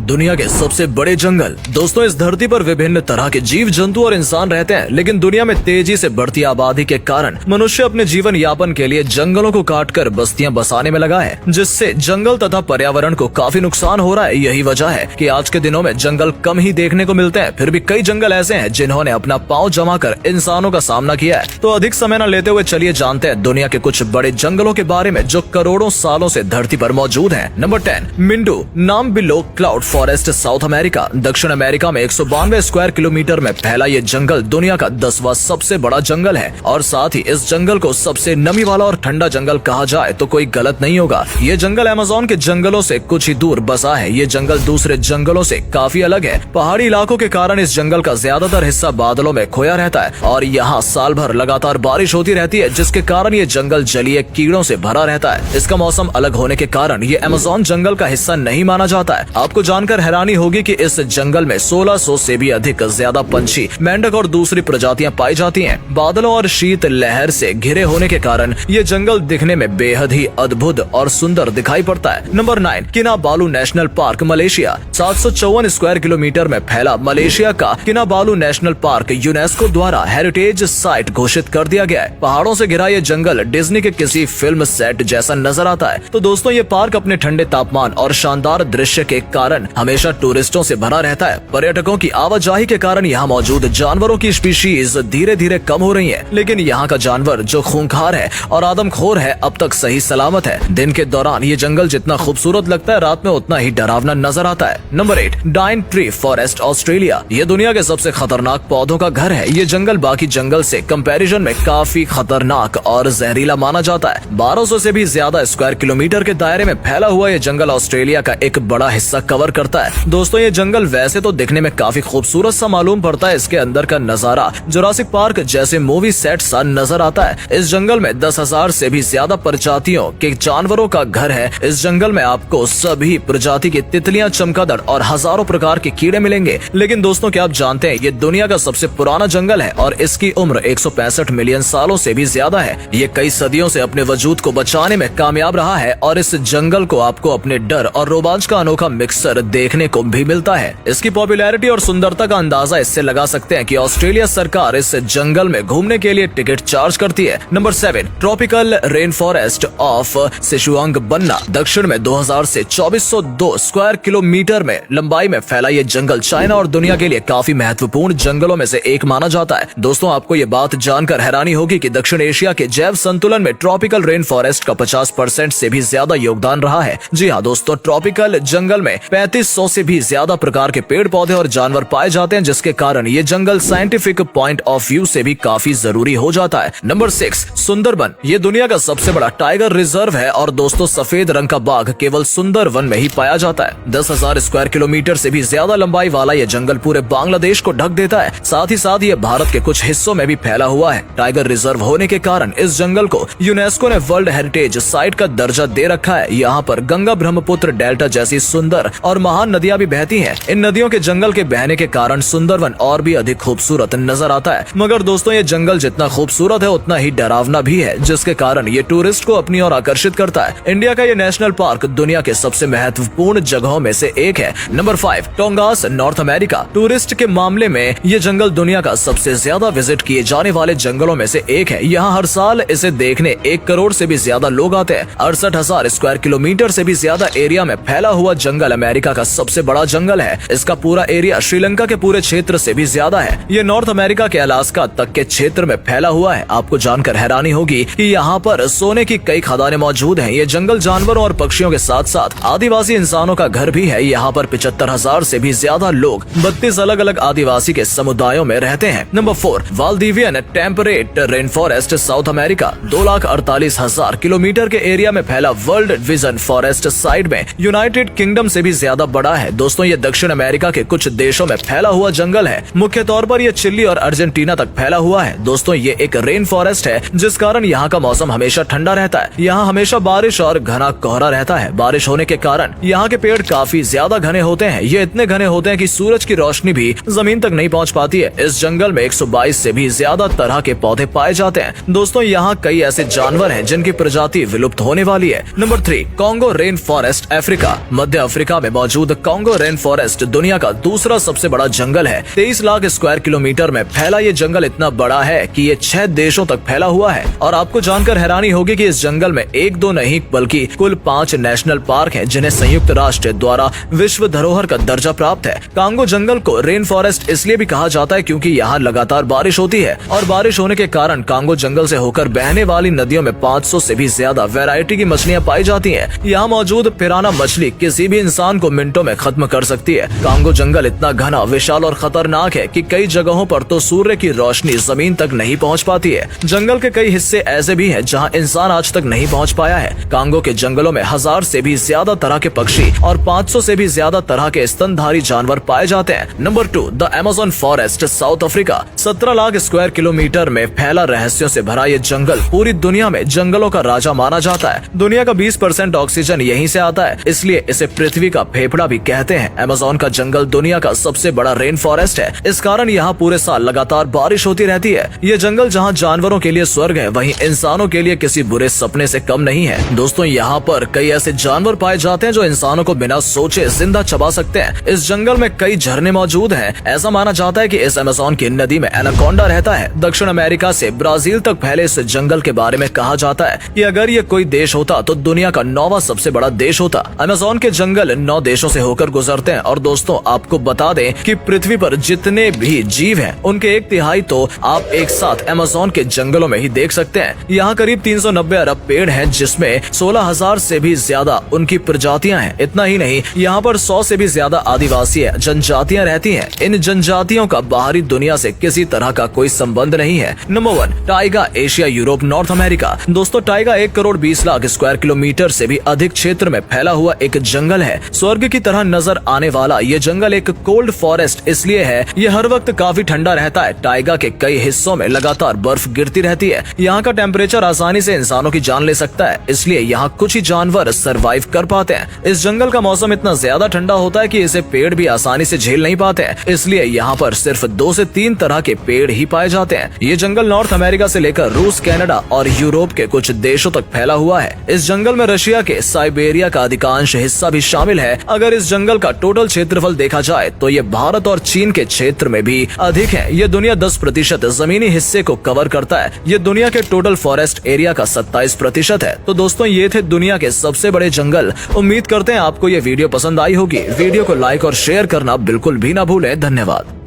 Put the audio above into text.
दुनिया के सबसे बड़े जंगल। दोस्तों, इस धरती पर विभिन्न तरह के जीव जंतु और इंसान रहते हैं, लेकिन दुनिया में तेजी से बढ़ती आबादी के कारण मनुष्य अपने जीवन यापन के लिए जंगलों को काटकर बस्तियां बसाने में लगा है, जिससे जंगल तथा पर्यावरण को काफी नुकसान हो रहा है। यही वजह है कि आज के दिनों में जंगल कम ही देखने को मिलते हैं। फिर भी कई जंगल ऐसे हैं जिन्होंने अपना पांव जमा कर इंसानों का सामना किया है। तो अधिक समय न लेते हुए चलिए जानते हैं दुनिया के कुछ बड़े जंगलों के बारे में जो करोड़ों सालों से धरती पर मौजूद हैं। नंबर 10, मिंडू नाम below cloud forest, south America. दक्षिण अमेरिका में 192 स्क्वायर किलोमीटर में फैला ये जंगल दुनिया का 10वां सबसे बड़ा जंगल है और साथ ही इस जंगल को सबसे नमी वाला और ठंडा जंगल कहा जाए तो कोई गलत नहीं होगा। ये जंगल अमेज़न के जंगलों से कुछ ही दूर बसा है। ये जंगल दूसरे जंगलों से काफी अलग है। पहाड़ी इलाकों के कारण इस जंगल का ज्यादातर हिस्सा बादलों में खोया रहता है और यहाँ साल भर लगातार बारिश होती रहती है, जिसके कारण ये जंगल जलीय कीड़ों से भरा रहता है। इसका मौसम अलग होने के कारण ये अमेज़न जंगल का हिस्सा नहीं माना जाता है। आपको जानकर हैरानी होगी कि इस जंगल में 1600 से भी अधिक ज्यादा पंछी, मेंढक और दूसरी प्रजातियां पाई जाती हैं। बादलों और शीत लहर से घिरे होने के कारण ये जंगल दिखने में बेहद ही अद्भुत और सुंदर दिखाई पड़ता है। Number 9, Kinabalu national park, Malaysia. 754 square kilometre में फैला मलेशिया का किनाबालू नेशनल पार्क यूनेस्को द्वारा हेरिटेज साइट घोषित कर दिया गया है। पहाड़ों से घिरा ये जंगल डिज्नी के किसी फिल्म सेट जैसा नजर आता है। तो दोस्तों, ये पार्क अपने ठंडे तापमान और शानदार दृश्य के कारण हमेशा टूरिस्टों से भरा रहता है। पर्यटकों की आवाजाही के कारण यहाँ मौजूद जानवरों की स्पीशीज धीरे धीरे कम हो रही है, लेकिन यहाँ का जानवर जो खूंखार है और आदमखोर है अब तक सही सलामत है। दिन के दौरान ये जंगल जितना खूबसूरत लगता है, रात में उतना ही डरावना नजर आता है। Number 8, Daintree forest, Australia. ये दुनिया के सबसे खतरनाक पौधों का घर है। ये जंगल बाकी जंगल से कंपैरिजन में काफी खतरनाक और जहरीला माना जाता है। 1200 से भी ज्यादा स्क्वायर किलोमीटर के दायरे में फैला हुआ ये जंगल ऑस्ट्रेलिया का एक बड़ा हिस्सा कवर करता है। दोस्तों, ये जंगल वैसे तो दिखने में काफी खूबसूरत सा मालूम पड़ता है। इसके अंदर का नजारा जुरासिक पार्क जैसे मूवी सेट सा नजर आता है। इस जंगल में 10,000 से भी ज्यादा प्रजातियों के जानवरों का घर है। इस जंगल में आपको सभी प्रजाति की तितलियां, चमगादड़ और हजारों प्रकार के कीड़े मिलेंगे। लेकिन दोस्तों, क्या आप जानते हैं ये दुनिया का सबसे पुराना जंगल है और इसकी उम्र 165 मिलियन सालों से भी ज्यादा है। ये कई सदियों से अपने वजूद को बचाने में कामयाब रहा है और इस जंगल को आपको अपने डर और रोमांच का अनोखा मिक्सर देखने को भी मिलता है। इसकी पॉपुलैरिटी और सुंदरता का अंदाजा इससे लगा सकते हैं कि ऑस्ट्रेलिया सरकार इस जंगल में घूमने के लिए टिकट चार्ज करती है। Number 7, tropical rain forest of Xishuangbanna, दक्षिण में 2000 से 2402 स्क्वायर किलोमीटर में लंबाई में फैला ये जंगल चाइना और दुनिया के लिए काफी महत्वपूर्ण जंगलों में से एक माना जाता है। दोस्तों, आपको ये बात जानकर हैरानी होगी कि दक्षिण एशिया के जैव संतुलन में ट्रॉपिकल रेन फॉरेस्ट का 50% से भी ज्यादा योगदान रहा है। जी हाँ दोस्तों, ट्रॉपिकल जंगल में 3500 से भी ज्यादा प्रकार के पेड़ पौधे और जानवर पाए जाते हैं, जिसके कारण ये जंगल साइंटिफिक पॉइंट ऑफ व्यू से भी काफी जरूरी हो जाता है। नंबर 6, सुंदरबन। ये दुनिया का सबसे बड़ा टाइगर रिजर्व है और दोस्तों, सफेद रंग का बाघ केवल सुंदरबन में ही पाया जाता है। 10,000 स्क्वायर किलोमीटर से भी ज्यादा लंबाई वाला ये जंगल पूरे बांग्लादेश को ढक देता है। साथ ही साथ ये भारत के कुछ हिस्सों में भी फैला हुआ है। टाइगर रिजर्व होने के कारण इस जंगल को यूनेस्को ने वर्ल्ड हेरिटेज साइट का दर्जा दे रखा है। यहाँ पर गंगा, ब्रह्मपुत्र डेल्टा जैसी सुंदर और महान नदियां भी बहती हैं। इन नदियों के जंगल के बहने के कारण सुंदरबन और भी अधिक खूबसूरत नजर आता है। मगर दोस्तों, ये जंगल जितना खूबसूरत है उतना ही डरावना भी है, जिसके कारण ये टूरिस्ट को अपनी ओर आकर्षित करता है। इंडिया का ये नेशनल पार्क दुनिया के सबसे महत्वपूर्ण जगहों में से एक है। Number 5, Tongass, north America. Tourist के मामले में ये जंगल दुनिया का सबसे ज्यादा विजिट किए जाने वाले जंगलों में से एक है। यहाँ हर साल इसे देखने 1 करोड़ से भी ज्यादा लोग आते हैं। 68,000 स्क्वायर किलोमीटर से भी ज्यादा एरिया में फैला हुआ जंगल अमेरिका का सबसे बड़ा जंगल है। इसका पूरा एरिया श्रीलंका के पूरे क्षेत्र से भी ज्यादा है। ये नॉर्थ अमेरिका के अलास्का तक के क्षेत्र में फैला हुआ है। आपको जानकर हैरानी होगी कि यहाँ पर सोने की कई खदानें मौजूद हैं। ये जंगल जानवरों और पक्षियों के साथ साथ आदिवासी इंसानों का घर भी है। यहाँ पर 75,000 से भी ज्यादा लोग 32 अलग अलग आदिवासी के समुदायों में रहते हैं। Number 4, Valdivian temperate rain forest, south America. 2,48,000 kilometre के एरिया में फैला वर्ल्ड विजन फॉरेस्ट साइड में यूनाइटेड किंगडम से भी ज्यादा बड़ा है। दोस्तों, ये दक्षिण अमेरिका के कुछ देशों में फैला हुआ जंगल है। मुख्य तौर पर ये चिली और अर्जेंटीना तक फैला हुआ है। दोस्तों, ये एक रेन फॉरेस्ट है, जिस कारण यहाँ का मौसम हमेशा ठंडा रहता है। यहाँ हमेशा बारिश और घना कोहरा रहता है। बारिश होने के कारण यहाँ के पेड़ काफी ज्यादा घने होते हैं। ये इतने घने होते हैं कि सूरज की रोशनी भी जमीन तक नहीं पहुँच पाती है। इस जंगल में 122 से भी ज्यादा तरह के पौधे पाए जाते हैं। दोस्तों, यहाँ कई ऐसे जानवर हैं जिनकी प्रजाति विलुप्त होने वाली है। Number 3, Congo rain forest, Africa. मध्य अफ्रीका में मौजूद मौजूद कांगो रेन फॉरेस्ट दुनिया का दूसरा सबसे बड़ा जंगल है। 23 लाख स्क्वायर किलोमीटर में फैला ये जंगल इतना बड़ा है कि ये 6 देशों तक फैला हुआ है। और आपको जानकर हैरानी होगी कि इस जंगल में 1-2 नहीं बल्कि कुल 5 नेशनल पार्क हैं, जिन्हें संयुक्त राष्ट्र द्वारा विश्व धरोहर का दर्जा प्राप्त है। कांगो जंगल को रेन फॉरेस्ट इसलिए भी कहा जाता है क्योंकि यहाँ लगातार बारिश होती है और बारिश होने के कारण कांगो जंगल से होकर बहने वाली नदियों में 500 से भी ज्यादा वैरायटी की मछलियाँ पाई जाती हैं। यहाँ मौजूद पिराना मछली किसी भी इंसान को मिनटों में खत्म कर सकती है। कांगो जंगल इतना घना, विशाल और खतरनाक है कि कई जगहों पर तो सूर्य की रोशनी जमीन तक नहीं पहुँच पाती है। जंगल के कई हिस्से ऐसे भी हैं जहाँ इंसान आज तक नहीं पहुँच पाया है। कांगो के जंगलों में 1000 से भी ज्यादा तरह के पक्षी और 500 से भी ज्यादा तरह के स्तनधारी जानवर पाए जाते हैं। Number 2, the Amazon forest, south Africa. 17 lakh square kilometre में फैला रहस्यों से भरा ये जंगल पूरी दुनिया में जंगलों का राजा माना जाता है। दुनिया का 20% ऑक्सीजन यहीं से आता है, इसलिए इसे पृथ्वी का फेफड़ा भी कहते हैं। अमेज़न का जंगल दुनिया का सबसे बड़ा रेन फॉरेस्ट है। इस कारण यहाँ पूरे साल लगातार बारिश होती रहती है। ये जंगल जहाँ जानवरों के लिए स्वर्ग है, वहीं इंसानों के लिए किसी बुरे सपने से कम नहीं है। दोस्तों, यहाँ पर कई ऐसे जानवर पाए जाते हैं जो इंसानों को बिना सोचे जिंदा चबा सकते हैं। इस जंगल में कई झरने मौजूद हैं। ऐसा माना जाता है कि इस अमेज़न की नदी में एनाकोंडा रहता है। दक्षिण अमेरिका से ब्राजील तक फैले इस जंगल के बारे में कहा जाता है कि अगर ये कोई देश होता तो दुनिया का 9वां सबसे बड़ा देश होता। अमेज़न के जंगल 9 देशों से होकर गुजरते हैं। और दोस्तों, आपको बता दें कि पृथ्वी पर जितने भी जीव हैं, उनके 1/3 तो आप एक साथ अमेज़न के जंगलों में ही देख सकते हैं। यहाँ करीब 390 अरब पेड़ हैं, जिसमें 16,000 से भी ज्यादा उनकी प्रजातियां हैं। इतना ही नहीं, यहाँ पर 100 से भी ज्यादा आदिवासी जनजातियां रहती हैं। इन जनजातियों का बाहरी दुनिया से किसी तरह का कोई संबंध नहीं है। Number 1, taiga, Asia, Europe, north America. दोस्तों, taiga 1 crore 20 lakh square kilometre से भी अधिक क्षेत्र में फैला हुआ एक जंगल है। स्वर्ग की तरह नजर आने वाला ये जंगल एक कोल्ड फॉरेस्ट इसलिए है, ये हर वक्त काफी ठंडा रहता है। टाइगा के कई हिस्सों में लगातार बर्फ गिरती रहती है। यहाँ का टेम्परेचर आसानी से इंसानों की जान ले सकता है, इसलिए यहाँ कुछ ही जानवर सरवाइव कर पाते हैं। इस जंगल का मौसम इतना ज्यादा ठंडा होता है कि इसे पेड़ भी आसानी से झेल नहीं पाते हैं, इसलिए यहाँ पर सिर्फ 2 से 3 तरह के पेड़ ही पाए जाते हैं। ये जंगल नॉर्थ अमेरिका से लेकर रूस, कनाडा और यूरोप के कुछ देशों तक फैला हुआ है। इस जंगल में रशिया के साइबेरिया का अधिकांश हिस्सा भी शामिल है। अगर इस जंगल का टोटल क्षेत्रफल देखा जाए तो ये भारत और चीन के क्षेत्र में भी अधिक है। ये दुनिया 10% जमीनी हिस्से को कवर करता है। ये दुनिया के टोटल फॉरेस्ट एरिया का 27% है। तो दोस्तों, ये थे दुनिया के सबसे बड़े जंगल। उम्मीद करते हैं आपको ये वीडियो पसंद आई होगी। वीडियो को लाइक और शेयर करना बिल्कुल भी ना भूलें। धन्यवाद।